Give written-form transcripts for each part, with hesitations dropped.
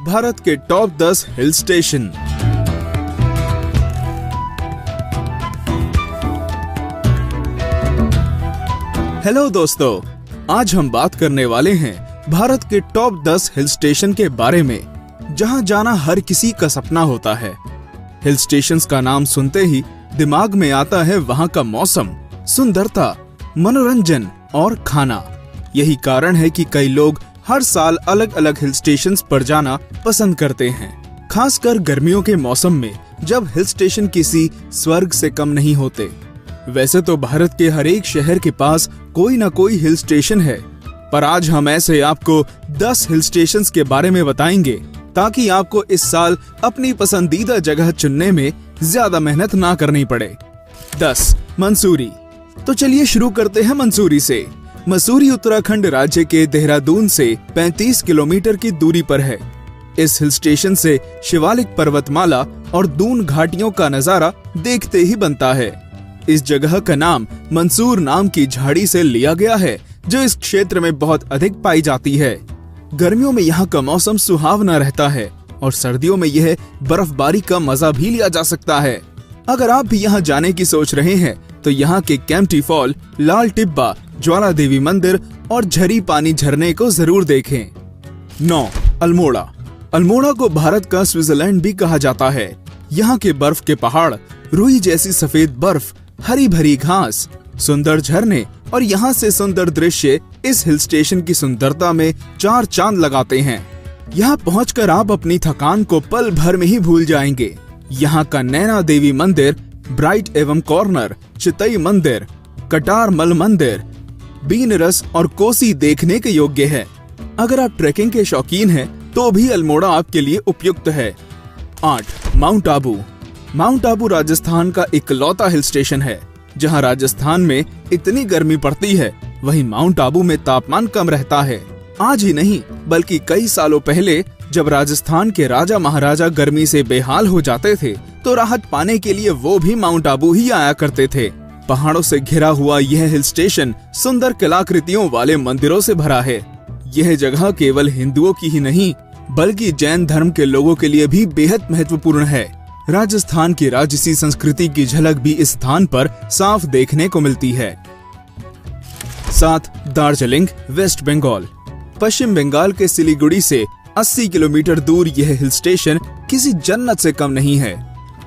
भारत के top 10 hill station. Hello दोस्तों, आज हम बात करने वाले हैं भारत के टॉप 10 हिल स्टेशन के बारे में, जहां जाना हर किसी का सपना होता है। हिल स्टेशंस का नाम सुनते ही दिमाग में आता है वहां का मौसम, सुंदरता, मनोरंजन और खाना। यही कारण है कि कई लोग हर साल अलग अलग हिल स्टेशंस पर जाना पसंद करते हैं, खासकर गर्मियों के मौसम में, जब हिल स्टेशन किसी स्वर्ग से कम नहीं होते। वैसे तो भारत के हर एक शहर के पास कोई न कोई हिल स्टेशन है, पर आज हम ऐसे आपको 10 हिल स्टेशंस के बारे में बताएंगे, ताकि आपको इस साल अपनी पसंदीदा जगह चुनने में ज्यादा मेहनत ना करनी पड़े। 10. मंसूरी। तो चलिए शुरू करते हैं मंसूरी से। मसूरी उत्तराखंड राज्य के देहरादून से 35 किलोमीटर की दूरी पर है। इस हिल स्टेशन से शिवालिक पर्वतमाला और दून घाटियों का नजारा देखते ही बनता है। इस जगह का नाम मंसूर नाम की झाड़ी से लिया गया है, जो इस क्षेत्र में बहुत अधिक पाई जाती है। गर्मियों में यहाँ का मौसम सुहावना रहता है और सर्दियों में यह बर्फबारी का मजा भी लिया जा सकता है। अगर आप भी यहाँ जाने की सोच रहे हैं तो यहाँ के केम्प्टी फॉल, लाल टिब्बा, ज्वाला देवी मंदिर और झरी पानी झरने को जरूर देखें। 9. अल्मोड़ा। अल्मोड़ा को भारत का स्विट्जरलैंड भी कहा जाता है। यहाँ के बर्फ के पहाड़, रुई जैसी सफेद बर्फ, हरी भरी घास, सुंदर झरने और यहाँ से सुंदर दृश्य इस हिल स्टेशन की सुंदरता में 4 चांद लगाते हैं। यहाँ पहुँचकर आप अपनी थकान को पल भर में ही भूल जाएंगे। यहाँ का नैना देवी मंदिर, ब्राइट एवं कॉर्नर, चितई मंदिर, कटारमल मंदिर, बीनरस और कोसी देखने के योग्य है। अगर आप ट्रैकिंग के शौकीन हैं, तो भी अल्मोड़ा आपके लिए उपयुक्त है। 8. माउंट आबू। माउंट आबू राजस्थान का इकलौता हिल स्टेशन है। जहां राजस्थान में इतनी गर्मी पड़ती है, वहीं माउंट आबू में तापमान कम रहता है। आज ही नहीं, बल्कि कई सालों पहले जब राजस्थान के राजा महाराजा गर्मी से बेहाल हो जाते थे, तो राहत पाने के लिए वो भी माउंट आबू ही आया करते थे। पहाड़ों से घिरा हुआ यह हिल स्टेशन सुंदर कलाकृतियों वाले मंदिरों से भरा है। यह जगह केवल हिंदुओं की ही नहीं, बल्कि जैन धर्म के लोगों के लिए भी बेहद महत्वपूर्ण है। राजस्थान की राजसी संस्कृति की झलक भी इस स्थान पर साफ देखने को मिलती है। 7. दार्जिलिंग, वेस्ट बंगाल। पश्चिम बंगाल के सिलीगुड़ी से 80 किलोमीटर दूर यह हिल स्टेशन किसी जन्नत से कम नहीं है।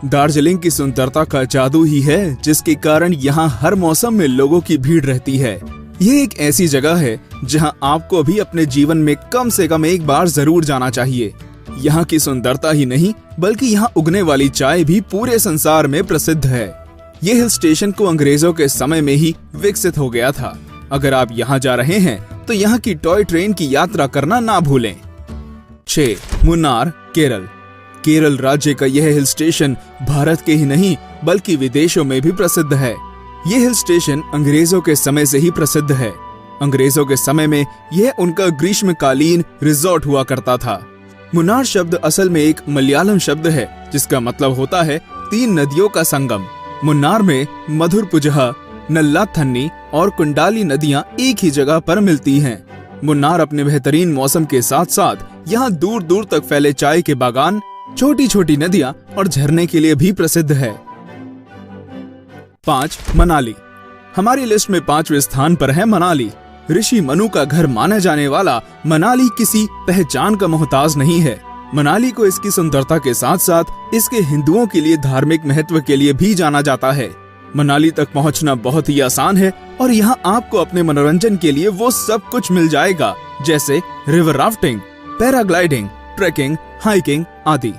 दार्जिलिंग की सुंदरता का जादू ही है, जिसके कारण यहाँ हर मौसम में लोगों की भीड़ रहती है। ये एक ऐसी जगह है जहाँ आपको भी अपने जीवन में कम से कम एक बार जरूर जाना चाहिए। यहाँ की सुंदरता ही नहीं, बल्कि यहाँ उगने वाली चाय भी पूरे संसार में प्रसिद्ध है। ये हिल स्टेशन को अंग्रेजों के समय में ही विकसित हो गया था। अगर आप यहाँ जा रहे हैं तो यहाँ की टॉय ट्रेन की यात्रा करना ना भूलें। 6. मुन्नार, केरल। केरल राज्य का यह हिल स्टेशन भारत के ही नहीं, बल्कि विदेशों में भी प्रसिद्ध है। यह हिल स्टेशन अंग्रेजों के समय से ही प्रसिद्ध है। अंग्रेजों के समय में यह उनका ग्रीष्मकालीन रिजॉर्ट हुआ करता था। मुन्नार शब्द असल में एक मलयालम शब्द है, जिसका मतलब होता है 3 नदियों का संगम। मुन्नार में मधुरपुजहा, नल्लाथन्नी और कुंडाली नदियां एक ही जगह पर मिलती हैं। मुन्नार अपने बेहतरीन मौसम के साथ साथ यहाँ दूर दूर तक फैले चाय के बागान, छोटी छोटी नदियां और झरने के लिए भी प्रसिद्ध है। 5. मनाली। हमारी लिस्ट में 5वें स्थान पर है मनाली। ऋषि मनु का घर माना जाने वाला मनाली किसी पहचान का मोहताज नहीं है। मनाली को इसकी सुंदरता के साथ साथ इसके हिंदुओं के लिए धार्मिक महत्व के लिए भी जाना जाता है। मनाली तक पहुंचना बहुत ही आसान है और यहाँ आपको अपने मनोरंजन के लिए वो सब कुछ मिल जाएगा, जैसे river rafting, paragliding, trekking, hiking आदि।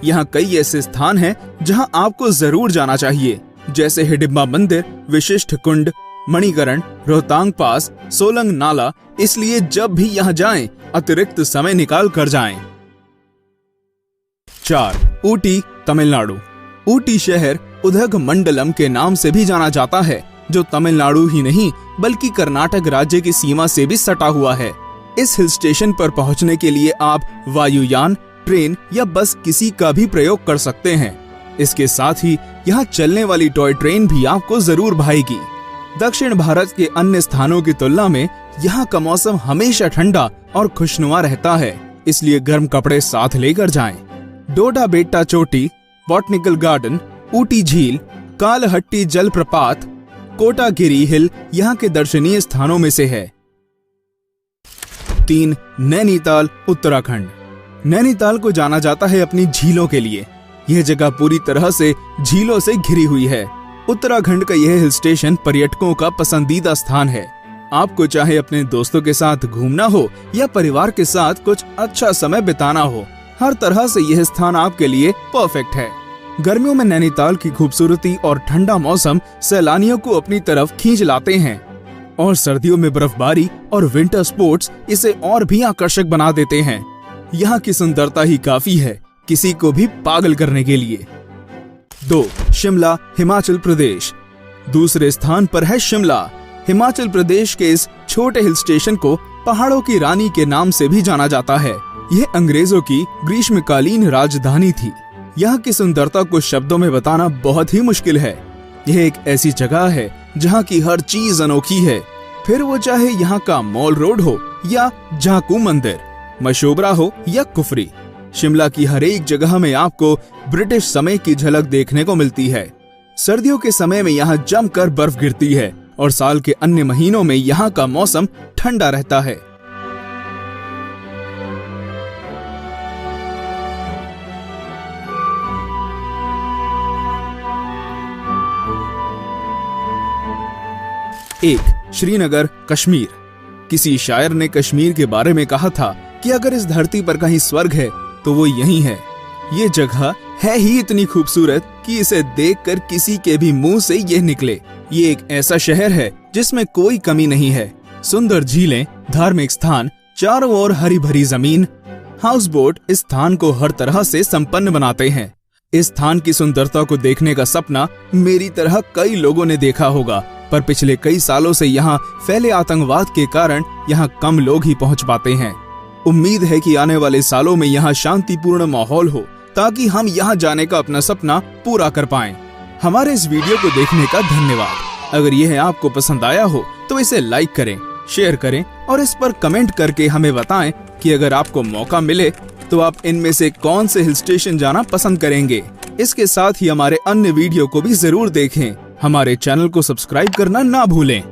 यहाँ कई ऐसे स्थान हैं जहाँ आपको जरूर जाना चाहिए, जैसे हिडिंबा मंदिर, विशिष्ट कुंड, मणिकरण, रोहतांग पास, सोलंग नाला। इसलिए जब भी यहाँ जाएं, अतिरिक्त समय निकाल कर जाएं। 4. ऊटी, तमिलनाडु। ऊटी शहर उदगमंडलम के नाम से भी जाना जाता है, जो तमिलनाडु ही नहीं, बल्कि कर्नाटक राज्य की सीमा से भी सटा हुआ है। इस हिल स्टेशन पर पहुंचने के लिए आप वायुयान, ट्रेन या बस किसी का भी प्रयोग कर सकते हैं। इसके साथ ही यहाँ चलने वाली टॉय ट्रेन भी आपको जरूर भाएगी। दक्षिण भारत के अन्य स्थानों की तुलना में यहाँ का मौसम हमेशा ठंडा और खुशनुमा रहता है। इसलिए गर्म कपड़े साथ लेकर जाएं। डोडा बेट्टा चोटी, बॉटनिकल गार्डन, ऊटी झील, कालहट्टी जलप्रपात, कोटागिरी हिल यहाँ के दर्शनीय स्थानों में से है। 3. नैनीताल, उत्तराखंड। नैनीताल को जाना जाता है अपनी झीलों के लिए। यह जगह पूरी तरह से झीलों से घिरी हुई है। उत्तराखंड का यह हिल स्टेशन पर्यटकों का पसंदीदा स्थान है। आपको चाहे अपने दोस्तों के साथ घूमना हो या परिवार के साथ कुछ अच्छा समय बिताना हो, हर तरह से यह स्थान आपके लिए परफेक्ट है। गर्मियों में नैनीताल की खूबसूरती और ठंडा मौसम सैलानियों को अपनी तरफ खींच लाते हैं, और सर्दियों में बर्फबारी और विंटर स्पोर्ट्स इसे और भी आकर्षक बना देते हैं। यहाँ की सुंदरता ही काफी है किसी को भी पागल करने के लिए। 2. शिमला, हिमाचल प्रदेश। दूसरे स्थान पर है शिमला। हिमाचल प्रदेश के इस छोटे हिल स्टेशन को पहाड़ों की रानी के नाम से भी जाना जाता है। यह अंग्रेजों की ग्रीष्मकालीन राजधानी थी। यहाँ की सुंदरता को शब्दों में बताना बहुत ही मुश्किल है। यह एक ऐसी जगह है जहाँ की हर चीज अनोखी है, फिर वो चाहे यहाँ का मॉल रोड हो या जाकू मंदिर, मशोबरा हो या कुफरी। शिमला की हर एक जगह में आपको ब्रिटिश समय की झलक देखने को मिलती है। सर्दियों के समय में यहाँ जमकर बर्फ गिरती है और साल के अन्य महीनों में यहाँ का मौसम ठंडा रहता है। एक. श्रीनगर, कश्मीर। किसी शायर ने कश्मीर के बारे में कहा था कि अगर इस धरती पर कहीं स्वर्ग है तो वो यही है। ये जगह है ही इतनी खूबसूरत कि इसे देखकर किसी के भी मुंह से ये निकले। ये एक ऐसा शहर है जिसमें कोई कमी नहीं है। सुंदर झीलें, धार्मिक स्थान, चारों ओर हरी भरी जमीन, हाउस बोट इस स्थान को हर तरह से संपन्न बनाते हैं। इस स्थान की सुंदरता को देखने का सपना मेरी तरह कई लोगों ने देखा होगा, पर पिछले कई सालों से यहाँ फैले आतंकवाद के कारण यहाँ कम लोग ही पहुँच पाते हैं। उम्मीद है कि आने वाले सालों में यहाँ शांतिपूर्ण माहौल हो ताकि हम यहाँ जाने का अपना सपना पूरा कर पाएं। हमारे इस वीडियो को देखने का धन्यवाद। अगर यह आपको पसंद आया हो तो इसे लाइक करें, शेयर करें और इस पर कमेंट करके हमें बताएं कि अगर आपको मौका मिले तो आप इनमें से कौन से हिल स्टेशन जाना पसंद करेंगे। इसके साथ ही हमारे अन्य वीडियो को भी जरूर देखें। हमारे चैनल को सब्सक्राइब करना ना भूलें।